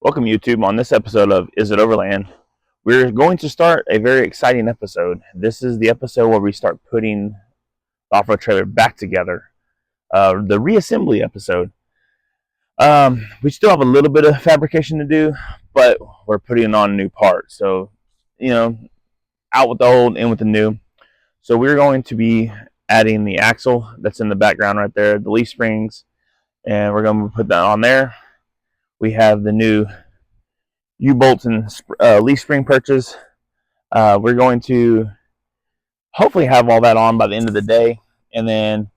Welcome YouTube. On this episode of Is It Overland, we're going to start a very exciting episode. This is the episode where we start putting the off-road trailer back together. The reassembly episode. We still have a little bit of fabrication to do, but we're putting on a new part. So, out with the old, in with the new. So we're going to be adding the axle that's in the background right there, the leaf springs, and we're going to put that on there. We have the new U-bolts and leaf spring perches. We're going to hopefully have all that on by the end of the day, and then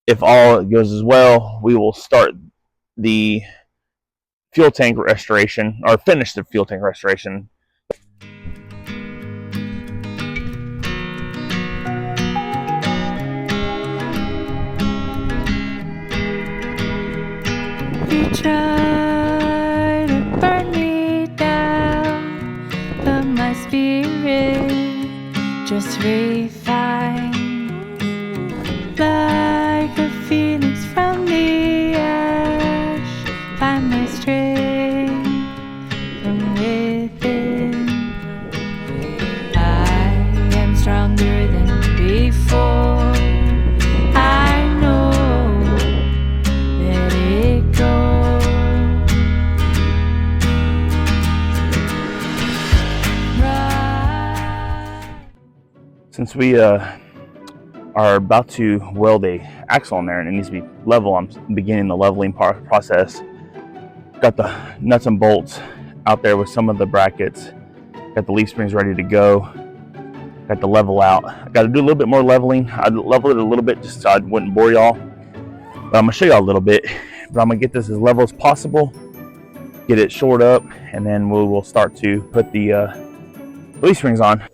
if all goes as well, we will start the fuel tank restoration, or finish the fuel tank restoration. You try to burn me down, but my spirit just refined like a phoenix from the ash. Find my strength from within. I am stronger than before. I know, let it go. Since we are about to weld a axle on there and it needs to be level, I'm beginning the leveling process. Got the nuts and bolts out there with some of the brackets. Got the leaf springs ready to go. Got the level out. I got to do a little bit more leveling. I leveled it a little bit just so I wouldn't bore y'all. But I'm gonna show y'all a little bit. But I'm gonna get this as level as possible, get it shored up, and then we will start to put the leaf springs on.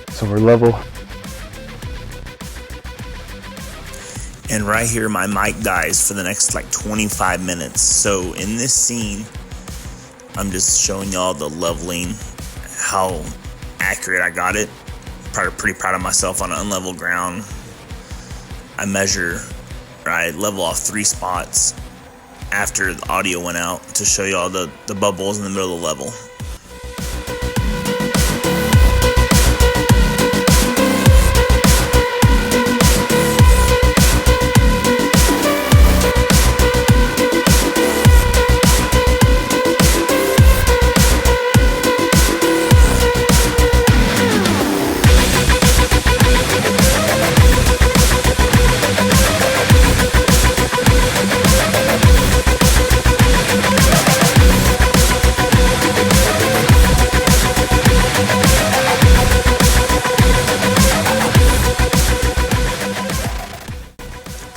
So we're level. And right here, my mic dies for the next like 25 minutes. So in this scene, I'm just showing y'all the leveling, how accurate I got it. Pretty proud of myself on unlevel ground. I level off 3 spots after the audio went out to show y'all the bubbles in the middle of the level.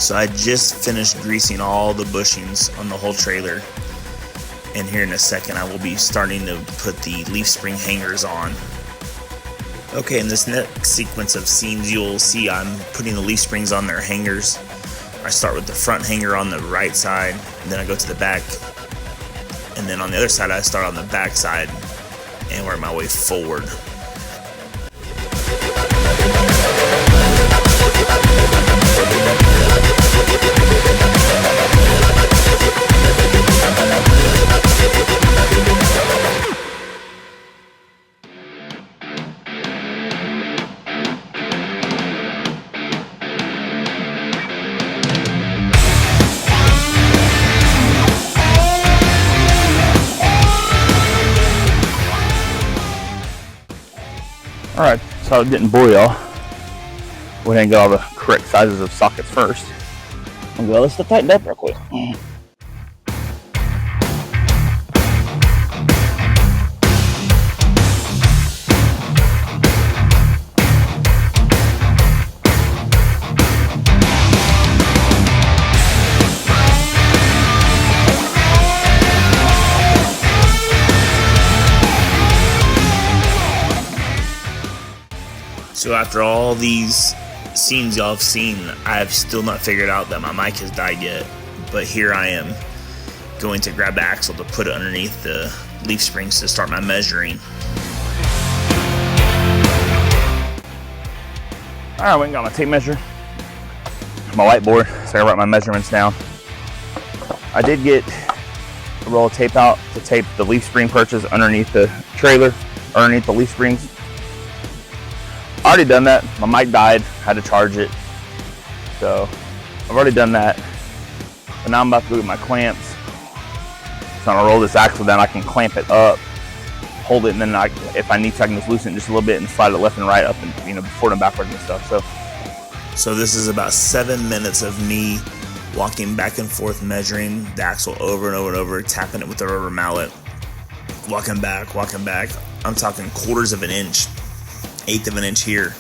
So I just finished greasing all the bushings on the whole trailer, and here in a second I will be starting to put the leaf spring hangers on. Okay, in this next sequence of scenes you'll see I'm putting the leaf springs on their hangers. I start with the front hanger on the right side, and then I go to the back, and then on the other side I start on the back side and work my way forward. Alright, so I didn't bore y'all. Go ahead and get all the correct sizes of sockets first. And get all this stuff tightened up real quick. So after all these scenes y'all have seen, I have still not figured out that my mic has died yet. But here I am going to grab the axle to put it underneath the leaf springs to start my measuring. Alright, I went and got my tape measure, my whiteboard, so I can write my measurements down. I did get a roll of tape out to tape the leaf spring perches underneath the trailer, underneath the leaf springs. Already done that. My mic died, had to charge it. So I've already done that. But now I'm about to go get my clamps. So I'm gonna roll this axle down. I can clamp it up, hold it, and then if I need to, I can just loosen it just a little bit and slide it left and right up and forward and backwards and stuff. So this is about 7 minutes of me walking back and forth, measuring the axle over and over and over, tapping it with a rubber mallet, walking back. I'm talking quarters of an inch, eighth of an inch here,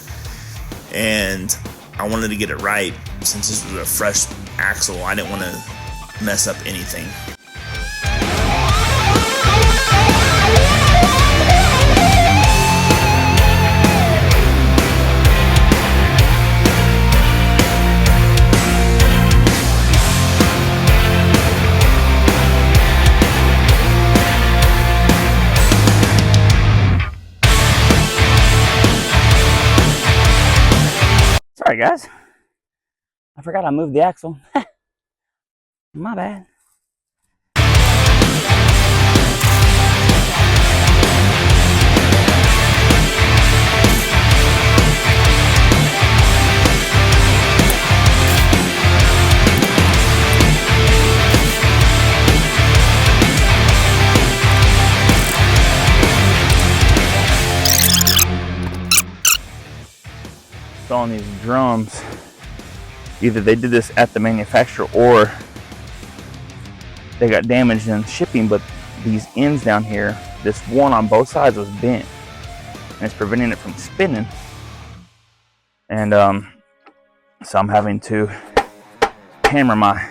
and I wanted to get it right. Since this was a fresh axle, I didn't want to mess up anything. Sorry guys, I forgot I moved the axle. My bad. So on these drums, either they did this at the manufacturer or they got damaged in shipping, but these ends down here, this one on both sides was bent and it's preventing it from spinning. And so I'm having to hammer my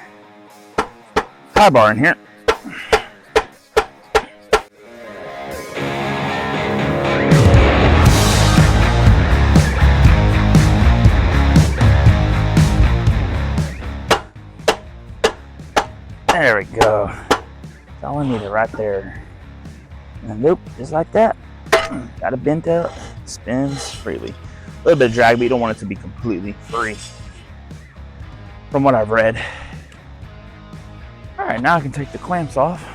tie bar in here. There we go. That's all I needed right there. And nope, just like that. Got it bent out, spins freely. A little bit of drag, but you don't want it to be completely free, from what I've read. All right, now I can take the clamps off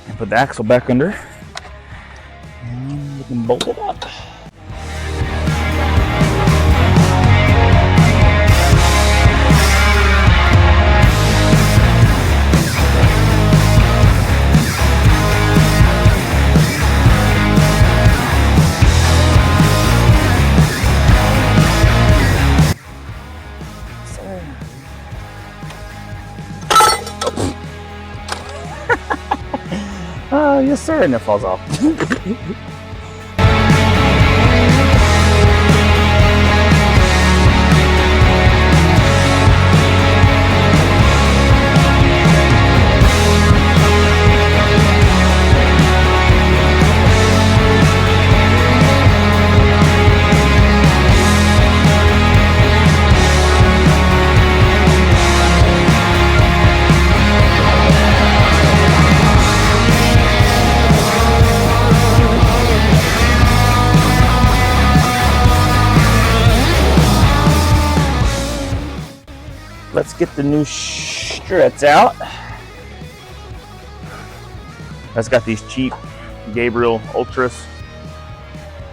and put the axle back under, and we can bolt it up. Oh, yes sir, and it falls off. Let's get the new struts out. That's got these cheap Gabriel Ultras.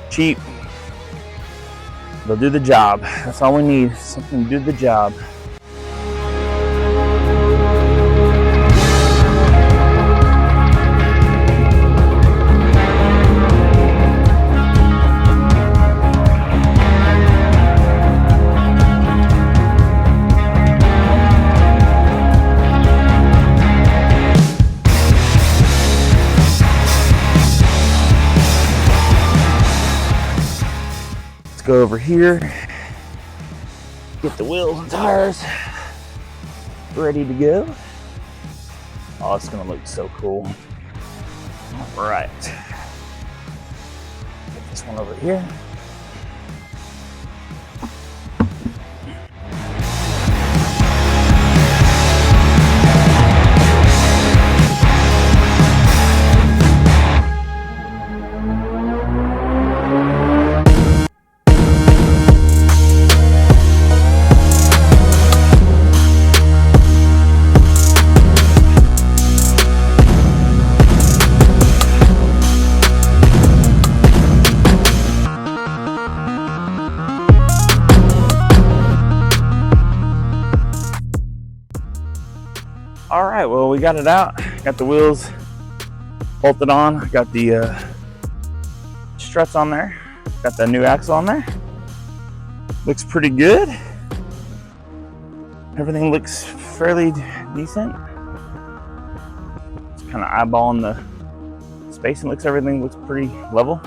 Cheap. They'll do the job. That's all we need. Something to do the job. go over here, get the wheels and tires ready to go. Oh, it's gonna look so cool. All right, get this one over here. All right, well, we got it out. Got the wheels bolted on. Got the struts on there. Got the new axle on there. Looks pretty good. Everything looks fairly decent. Just kind of eyeballing the space and everything looks pretty level.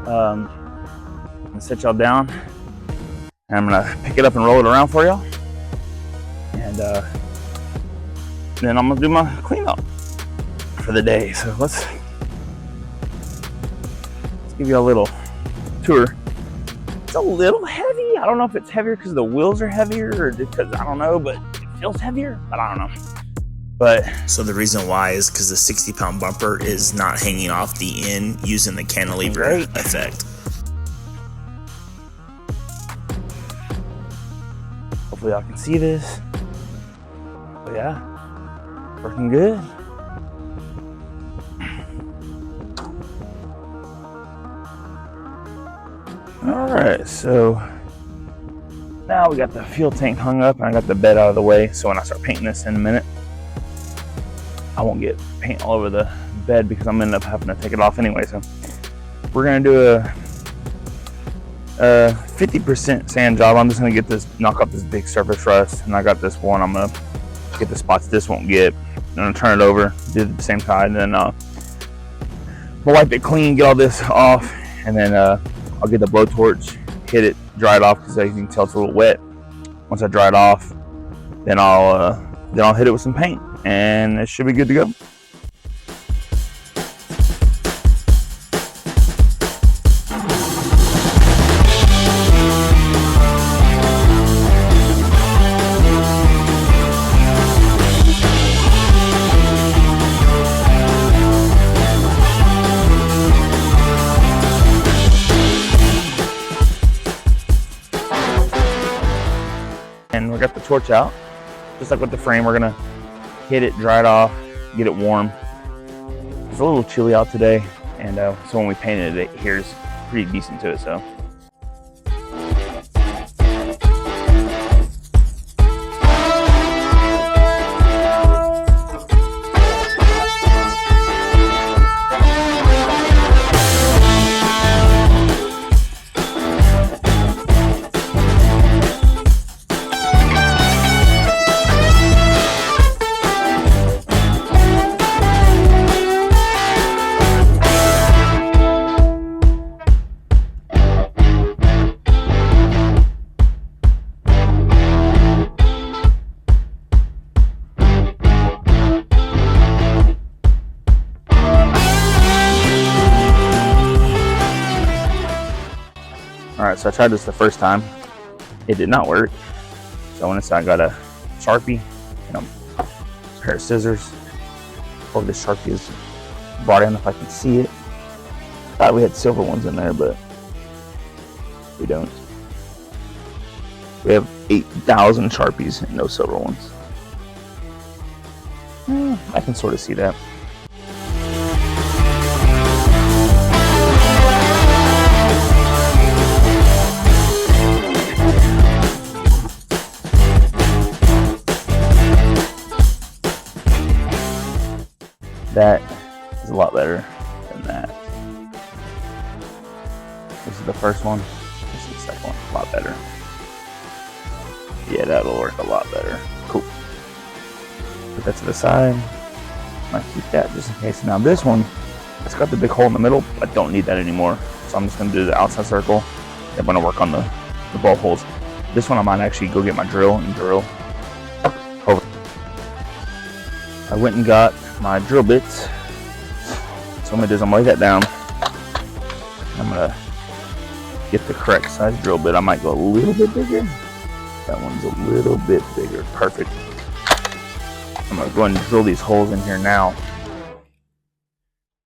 I'm gonna set y'all down and I'm gonna pick it up and roll it around for y'all. And then I'm gonna do my cleanup for the day. So let's give you a little tour. It's a little heavy. I don't know if it's heavier because the wheels are heavier or because I don't know, but it feels heavier. But I don't know. But so the reason why is because the 60-pound bumper is not hanging off the end using the cantilever effect. Hopefully y'all can see this. But yeah. Working good. All right, so now we got the fuel tank hung up and I got the bed out of the way, so when I start painting this in a minute, I won't get paint all over the bed because I'm gonna end up having to take it off anyway. So we're gonna do a 50% sand job. I'm just gonna knock up this big surface rust, and I got this one. I'm gonna get the spots this won't get. I'm gonna turn it over, do it at the same time, and then we'll wipe it clean, get all this off, and then I'll get the blowtorch, hit it, dry it off because as you can tell it's a little wet. Once I dry it off, then I'll hit it with some paint, and it should be good to go. And we got the torch out, just like with the frame. We're gonna hit it, dry it off, get it warm. It's a little chilly out today, and so when we painted it, it adheres pretty decent to it. So. Alright, so I tried this the first time. It did not work. So I went inside, got a Sharpie and a pair of scissors. Hope this Sharpie is brought in if I can see it. Thought we had silver ones in there, but we don't. We have 8,000 Sharpies and no silver ones. I can sort of see that. That is a lot better than that. This is the first one. This is the second one. A lot better. Yeah, that'll work a lot better. Cool. Put that to the side. I keep that just in case. Now this one, it's got the big hole in the middle. I don't need that anymore. So I'm just going to do the outside circle I'm gonna work on the bolt holes. This one I might actually go get my drill and drill over. I went and got my drill bits. So I'm gonna do is I'm gonna lay that down. I'm gonna get the correct size drill bit. I might go a little bit bigger. That one's a little bit bigger. Perfect. I'm gonna go ahead and drill these holes in here now.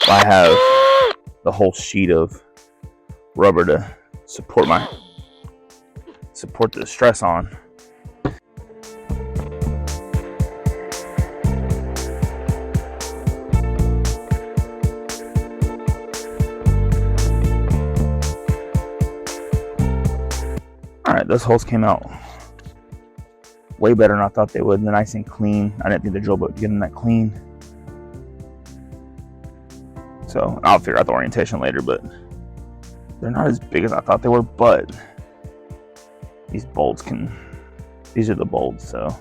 I have the whole sheet of rubber to support the stress on. All right, those holes came out way better than I thought they would. They're nice and clean. I didn't think the drill bit would get them that clean. So I'll figure out the orientation later, but they're not as big as I thought they were, but these are the bolts, so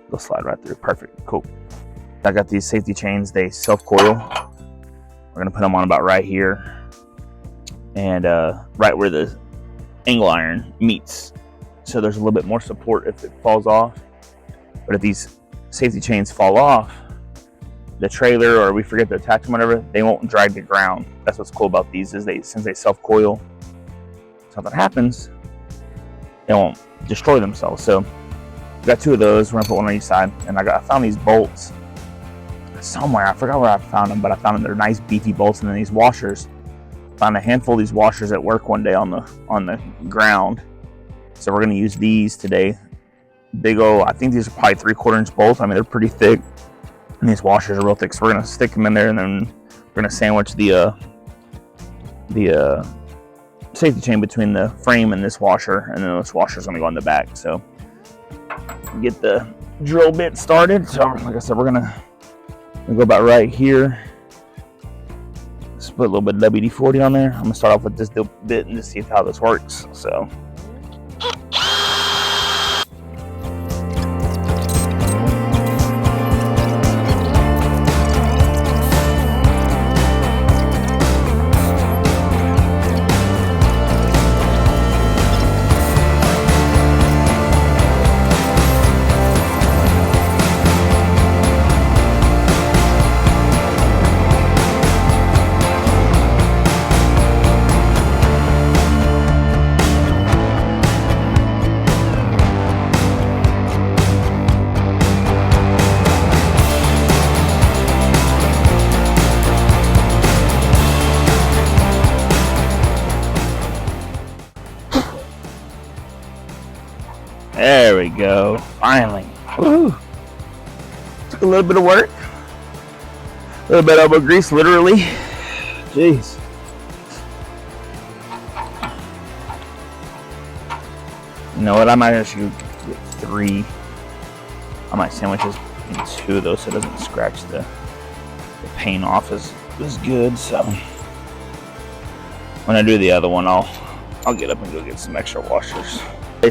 they'll slide right through. Perfect, cool. I got these safety chains, they self-coil. We're gonna put them on about right here and right where the angle iron meets. So there's a little bit more support if it falls off. But if these safety chains fall off, the trailer or we forget to attach them, whatever, they won't drag the ground. That's what's cool about these is since they self-coil, something happens, they won't destroy themselves. So we got 2 of those. We're gonna put one on each side. And I found these bolts somewhere. I forgot where I found them, but I found them. They're nice beefy bolts. And then these washers. Found a handful of these washers at work one day on the ground. So we're gonna use these today. Big old, I think these are probably 3/4 inch bolts. I mean, they're pretty thick. And these washers are real thick, so we're gonna stick them in there, and then we're gonna sandwich the safety chain between the frame and this washer, and then this washer's gonna go on the back. So get the drill bit started. So like I said, we're gonna go about right here. Just put a little bit of WD-40 on there. I'm gonna start off with this bit and just see how this works. So. There we go. Finally. Woo. Took a little bit of work. A little bit of elbow grease, literally. Jeez. You know what? I might actually get 3. I might sandwich this in 2 of those so it doesn't scratch the paint off as good. So when I do the other one, I'll get up and go get some extra washers.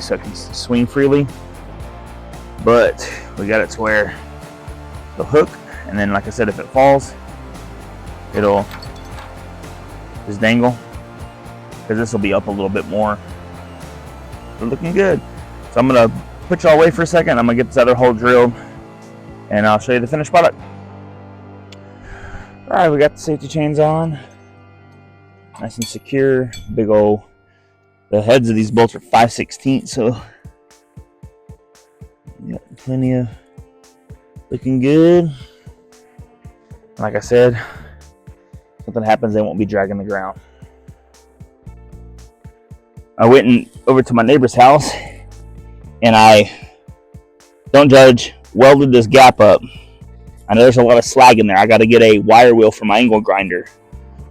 So I can swing freely, but we got it to where the hook, and then like I said, if it falls, it'll just dangle, because this will be up a little bit more. We're looking good. So I'm gonna put y'all away for a second. I'm gonna get this other hole drilled, and I'll show you the finished product. All right, we got the safety chains on, nice and secure. Big old. The heads of these bolts are 5/16, so got plenty of looking good. Like I said, if something happens, they won't be dragging the ground. I went over to my neighbor's house, and I, don't judge, welded this gap up. I know there's a lot of slag in there. I got to get a wire wheel for my angle grinder,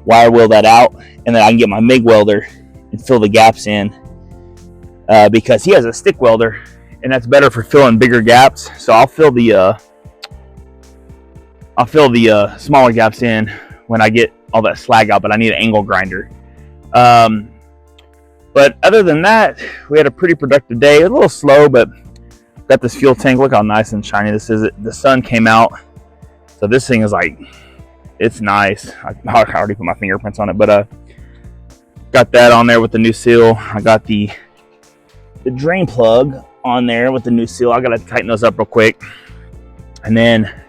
wire wheel that out, and then I can get my MIG welder and fill the gaps in, because he has a stick welder, and that's better for filling bigger gaps. So I'll fill the smaller gaps in when I get all that slag out, but I need an angle grinder. But other than that, we had a pretty productive day. A little slow, but got this fuel tank. Look how nice and shiny this is. The sun came out, so this thing is like, it's nice. I already put my fingerprints on it, but Got that on there with the new seal. I got the drain plug on there with the new seal. I gotta tighten those up real quick. And then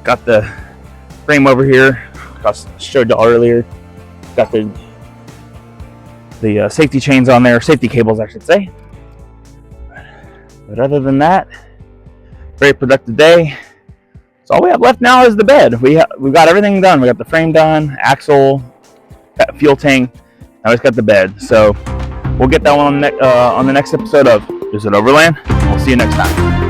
got the frame over here. I showed y'all earlier. Got the safety chains on there, safety cables I should say. But other than that, very productive day. So all we have left now is the bed. We've got everything done. We got the frame done, axle, fuel tank. Now we just got the bed. So we'll get that one on the next episode of Is It Overland? We'll see you next time.